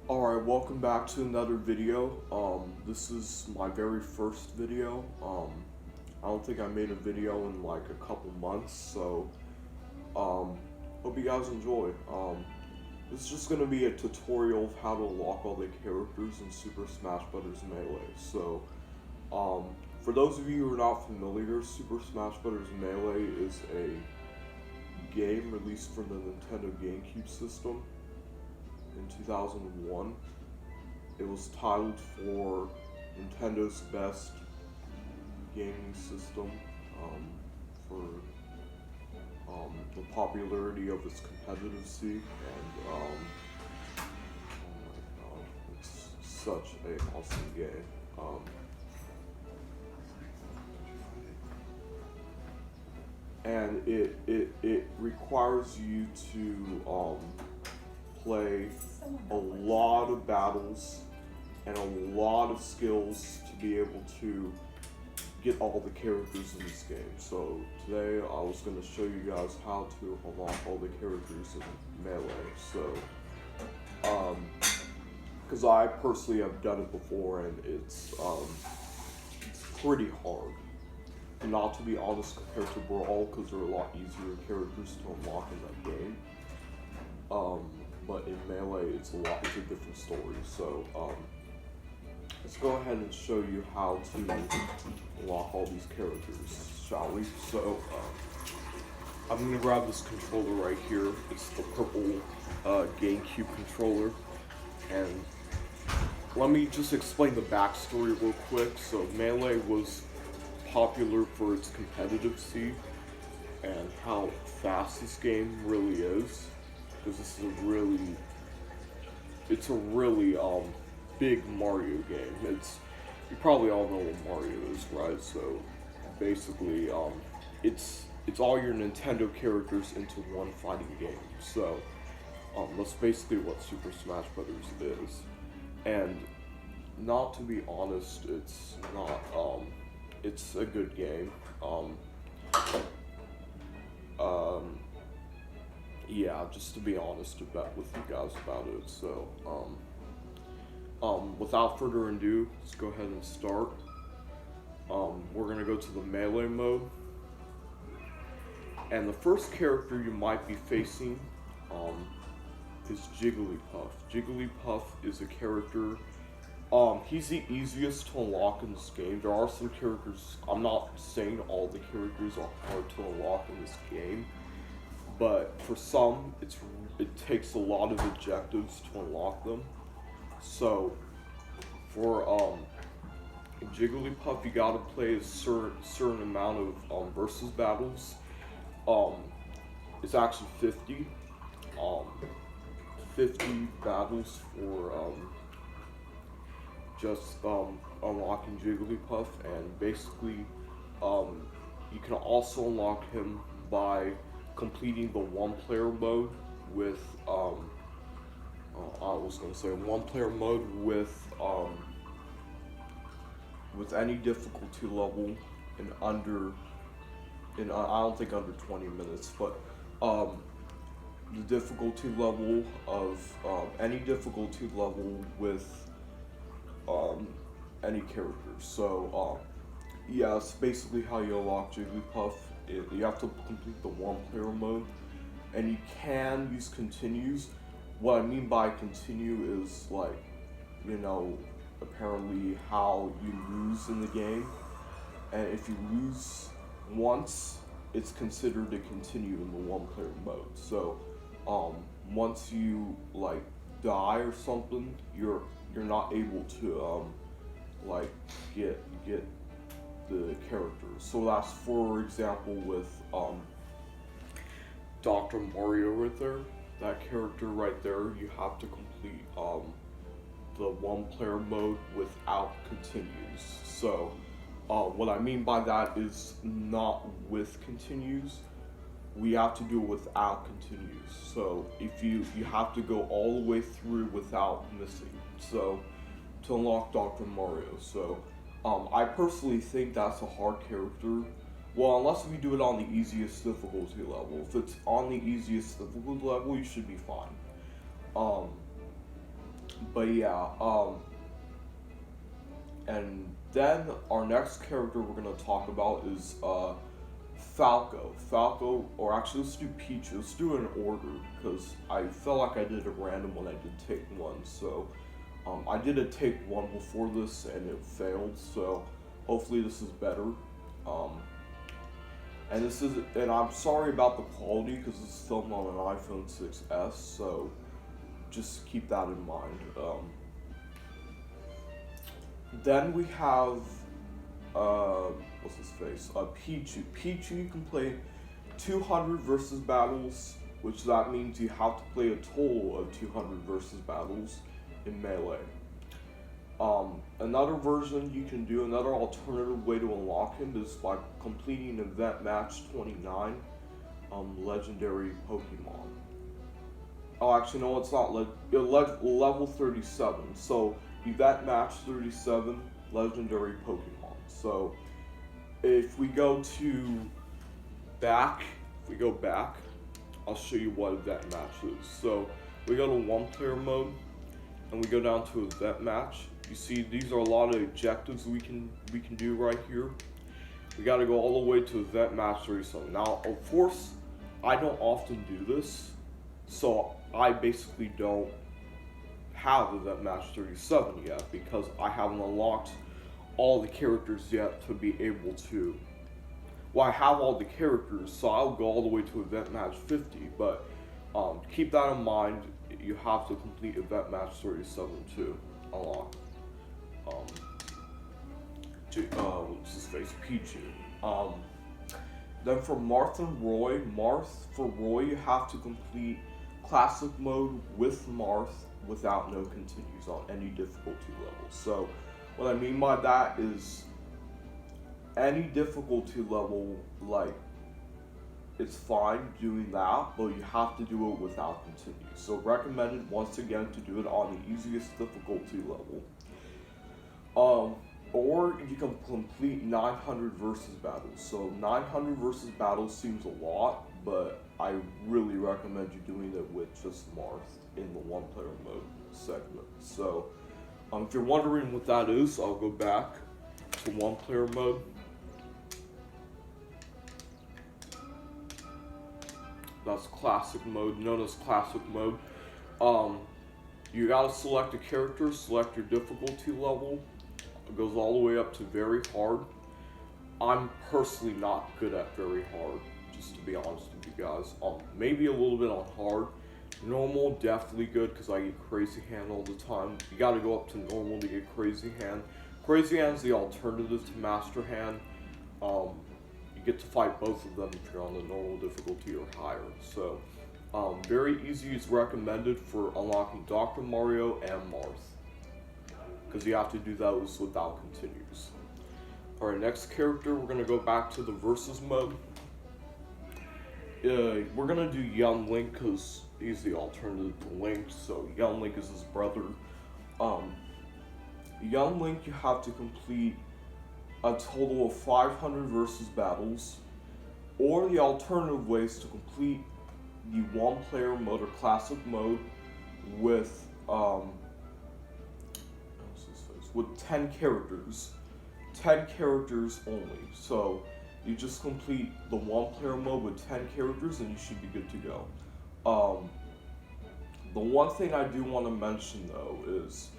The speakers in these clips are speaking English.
Alright, welcome back to another video. This is my very first video. I don't think I made a video in like a couple months, so hope you guys enjoy. This is just gonna be a tutorial of how to unlock all the characters in Super Smash Bros. Melee. So, for those of you who are not familiar, Super Smash Bros. Melee is a game released for the Nintendo GameCube system in 2001. It was titled for Nintendo's best gaming system for the popularity of its competitive scene, and oh my god, it's such an awesome game. And it requires you to play a lot of battles and a lot of skills to be able to get all the characters in this game. So today I was going to show you guys how to unlock all the characters in Melee. So, because I personally have done it before, and it's pretty hard. And not to be honest, compared to Brawl, because there are a lot easier characters to unlock in that game. But in Melee, it's a different story. So, let's go ahead and show you how to unlock all these characters, shall we? So, I'm gonna grab this controller right here. It's the purple GameCube controller, and let me just explain the backstory real quick. So, Melee was popular for its competitive scene and how fast this game really is. Because this is it's a really big Mario game. You probably all know what Mario is, right? So basically, it's all your Nintendo characters into one fighting game. So that's basically what Super Smash Bros. Is. And not to be honest, it's not. It's a good game. Yeah, just to be honest with you guys about it. So, without further ado, let's go ahead and start. We're gonna go to the Melee mode, and the first character you might be facing is Jigglypuff. Jigglypuff is a character. He's the easiest to unlock in this game. There are some characters. I'm not saying all the characters are hard to unlock in this game, but for some, it takes a lot of objectives to unlock them. So, for Jigglypuff, you gotta play a certain amount of versus battles. It's actually 50. 50 battles for just unlocking Jigglypuff, and basically, you can also unlock him by completing the one-player mode with one-player mode with any difficulty level in I don't think under 20 minutes, but the difficulty level of any difficulty level with any character. So yeah, that's basically how you unlock Jigglypuff. You have to complete the one-player mode, and you can use continues. What I mean by continue is, like, apparently how you lose in the game, and if you lose once, it's considered to continue in the one-player mode. So once you like die or something, you're not able to get the characters. So that's, for example, with Dr. Mario right there. That character right there, you have to complete the one-player mode without continues. So what I mean by that is not with continues. We have to do it without continues. So if you have to go all the way through without missing. So to unlock Dr. Mario. So I personally think that's a hard character. Well, unless if you do it on the easiest difficulty level. If it's on the easiest difficulty level, you should be fine. But yeah, and then our next character we're gonna talk about is Falco. Falco, or actually let's do Pichu. Let's do it in order because I felt like I did a random when I did take one. So I did a take one before this and it failed. So hopefully this is better. And I'm sorry about the quality because this is filmed on an iPhone 6s. So just keep that in mind. Then we have what's his face? Pichu. Pichu, you can play 200 versus battles, which that means you have to play a total of 200 versus battles in Melee. Another version you can do, another alternative way to unlock him is by completing Event Match 29, Legendary Pokemon. Oh, actually, no, it's not level 37. So, Event Match 37, Legendary Pokemon. So, if we go back, I'll show you what Event Match is. So, we go to one player mode, and we go down to Event Match. You see, these are a lot of objectives we can do right here. We got to go all the way to Event Match 37. Now, of course, I don't often do this, so I basically don't have Event Match 37 yet because I haven't unlocked all the characters yet to be able to. Well, I have all the characters, so I'll go all the way to Event Match 50, but keep that in mind. You have to complete Event Match 37 to unlock what's his face, Pichu. Then for Marth and Roy, for Roy you have to complete Classic Mode with Marth without no continues on any difficulty level. So what I mean by that is any difficulty level, like, it's fine doing that, but you have to do it without continues. So recommended once again to do it on the easiest difficulty level. Or you can complete 900 versus battles. So 900 versus battles seems a lot, but I really recommend you doing it with just Marth in the one player mode segment. So if you're wondering what that is, I'll go back to one player mode. That's classic mode, known as classic mode. You gotta select a character, select your difficulty level. It goes all the way up to very hard. I'm personally not good at very hard, just to be honest with you guys. Maybe a little bit on hard. Normal, definitely good because I get Crazy Hand all the time. You gotta go up to normal to get Crazy Hand. Crazy Hand is the alternative to Master Hand. You get to fight both of them if you're on the normal difficulty or higher. So, very easy is recommended for unlocking Dr. Mario and Marth, because you have to do those without continues. Alright, next character, we're going to go back to the versus mode. We're going to do Young Link because he's the alternative to Link, so Young Link is his brother. Young Link, you have to complete a total of 500 versus battles, or the alternative ways to complete the one player mode or classic mode with 10 characters. 10 characters only. So you just complete the one player mode with 10 characters and you should be good to go. The one thing I do want to mention though is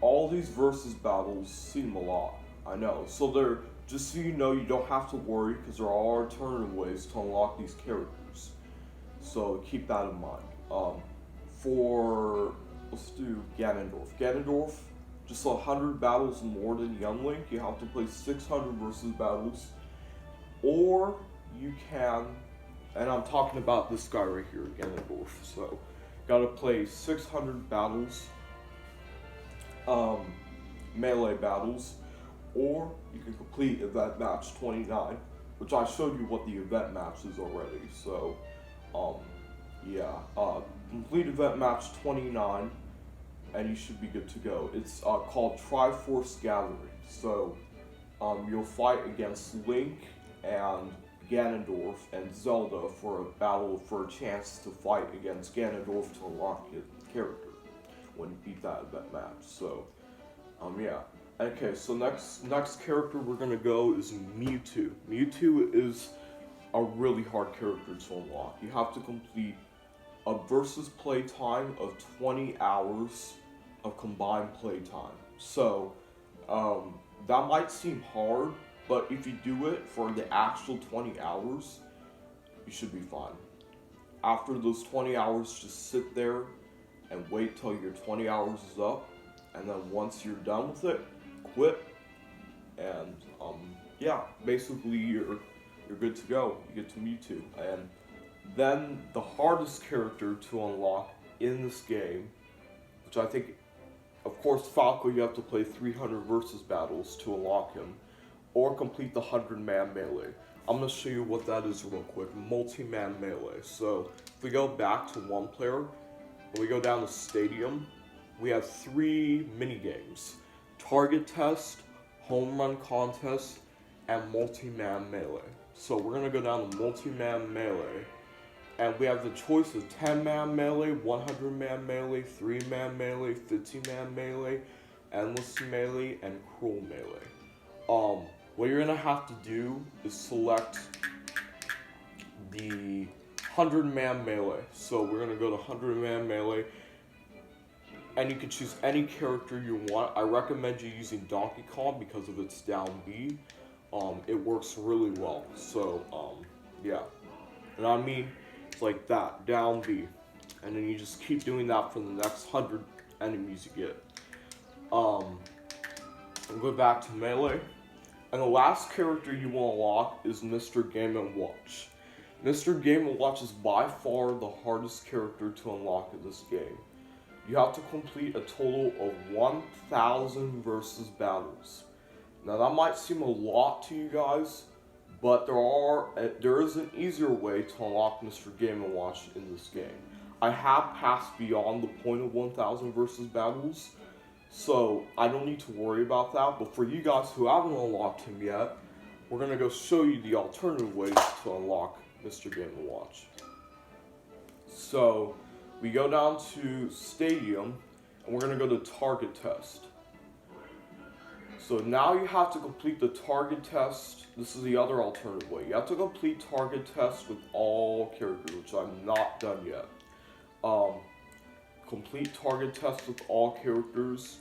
all these versus battles seem a lot. I know. So they're, just so you know, you don't have to worry because there are alternative ways to unlock these characters. So keep that in mind. Let's do Ganodorf. Ganodorf, just 100 battles more than Young Link. You have to play 600 versus battles. Or you can, and I'm talking about this guy right here, Ganodorf. So, gotta play 600 battles, melee battles, or you can complete Event Match 29, which I showed you what the event match is already. So, complete Event Match 29, and you should be good to go. It's called Triforce Gathering. So, you'll fight against Link and Ganondorf and Zelda for a chance to fight against Ganondorf to unlock his character. when you beat that match. So, yeah. Okay, so next character we're gonna go is Mewtwo. Mewtwo is a really hard character to unlock. You have to complete a versus play time of 20 hours of combined play time. So, that might seem hard, but if you do it for the actual 20 hours, you should be fine. After those 20 hours, just sit there and wait till your 20 hours is up, and then once you're done with it, quit, and yeah, basically you're good to go. You get to Mewtwo, and then the hardest character to unlock in this game, which I think, of course, Falco, you have to play 300 versus battles to unlock him, or complete the 100-man melee. I'm going to show you what that is real quick. Multi-man melee. So, if we go back to one player, when we go down to Stadium, we have 3 mini-games. Target Test, Home Run Contest, and Multi-Man Melee. So, we're going to go down to Multi-Man Melee. And we have the choice of 10-man melee, 100-man melee, 3-man melee, 50-man melee, endless melee, and cruel melee. What you're gonna have to do is select the 100-man melee. So we're gonna go to 100-man melee, and you can choose any character you want. I recommend you using Donkey Kong because of its down B. It works really well. So yeah, and I mean, it's like that, down B, and then you just keep doing that for the next 100 enemies you get. And go back to melee. And the last character you will unlock is Mr. Game & Watch. Mr. Game & Watch is by far the hardest character to unlock in this game. You have to complete a total of 1,000 versus battles. Now that might seem a lot to you guys, but there is an easier way to unlock Mr. Game & Watch in this game. I have passed beyond the point of 1,000 versus battles, so I don't need to worry about that. But for you guys who haven't unlocked him yet, we're going to go show you the alternative ways to unlock Mr. Game & Watch. So we go down to Stadium, and we're going to go to Target Test. So now you have to complete the Target Test. This is the other alternative way. You have to complete Target Test with all characters, which I'm not done yet. Complete Target Test with all characters,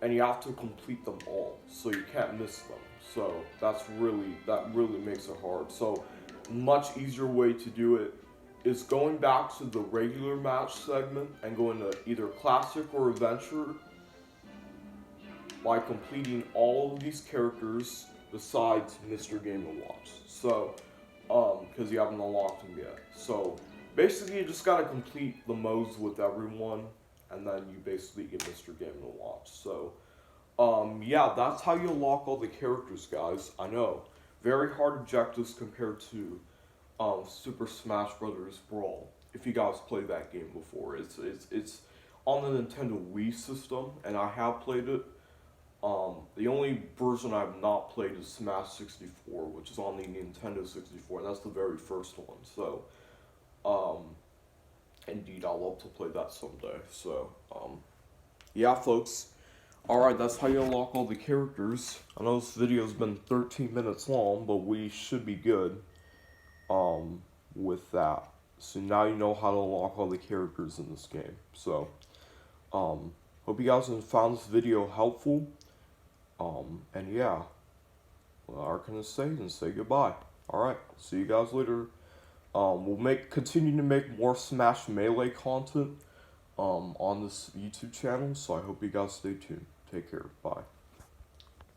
and you have to complete them all, so you can't miss them. So that really makes it hard. So much easier way to do it is going back to the regular match segment and going to either Classic or Adventure by completing all of these characters besides Mr. Game & Watch. So, because you haven't unlocked them yet. So basically you just gotta complete the modes with everyone, and then you basically get Mr. Game & Watch. So, yeah, that's how you unlock all the characters, guys. I know, very hard objectives compared to Super Smash Bros. Brawl. If you guys played that game before, it's on the Nintendo Wii system, and I have played it. The only version I've not played is Smash 64, which is on the Nintendo 64, and that's the very first one. So, indeed, I'll love to play that someday. So, yeah, folks. Alright, that's how you unlock all the characters. I know this video's been 13 minutes long, but we should be good, with that. So now you know how to unlock all the characters in this game. So, hope you guys have found this video helpful. And yeah, what I'm gonna say and say goodbye. Alright, see you guys later. We'll continue to make more Smash Melee content on this YouTube channel, so I hope you guys stay tuned. Take care. Bye.